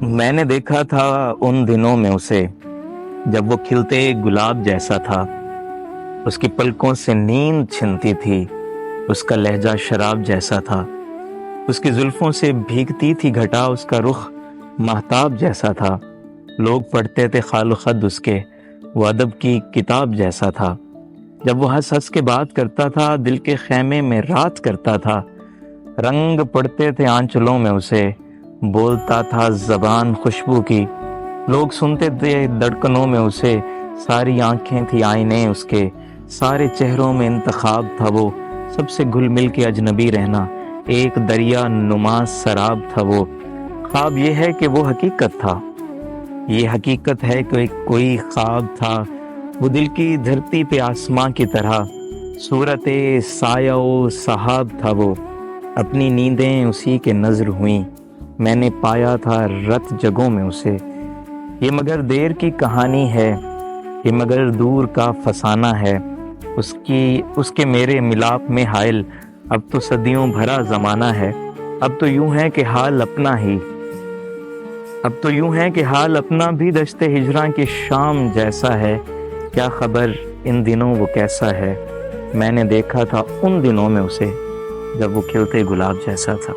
میں نے دیکھا تھا ان دنوں میں اسے، جب وہ کھلتے گلاب جیسا تھا۔ اس کی پلکوں سے نیند چھنتی تھی، اس کا لہجہ شراب جیسا تھا۔ اس کی زلفوں سے بھیگتی تھی گھٹا، اس کا رخ مہتاب جیسا تھا۔ لوگ پڑھتے تھے خال و خد اس کے، وہ ادب کی کتاب جیسا تھا۔ جب وہ ہنس ہنس کے بات کرتا تھا، دل کے خیمے میں رات کرتا تھا۔ رنگ پڑتے تھے آنچلوں میں اسے، بولتا تھا زبان خوشبو کی۔ لوگ سنتے تھے دھڑکنوں میں اسے، ساری آنکھیں تھی آئینے اس کے، سارے چہروں میں انتخاب تھا وہ، سب سے گھل مل کے اجنبی رہنا، ایک دریا نما سراب تھا وہ۔ خواب یہ ہے کہ وہ حقیقت تھا، یہ حقیقت ہے کہ کوئی خواب تھا۔ وہ دل کی دھرتی پہ آسماں کی طرح، صورت سایہ و سحاب تھا وہ۔ اپنی نیندیں اسی کے نظر ہوئیں، میں نے پایا تھا رت جگہوں میں اسے۔ یہ مگر دیر کی کہانی ہے، یہ مگر دور کا فسانہ ہے، اس کے میرے ملاپ میں حائل اب تو صدیوں بھرا زمانہ ہے۔ اب تو یوں ہے کہ حال اپنا بھی دشت ہجراں کی شام جیسا ہے۔ کیا خبر ان دنوں وہ کیسا ہے؟ میں نے دیکھا تھا ان دنوں میں اسے، جب وہ کھلتے گلاب جیسا تھا۔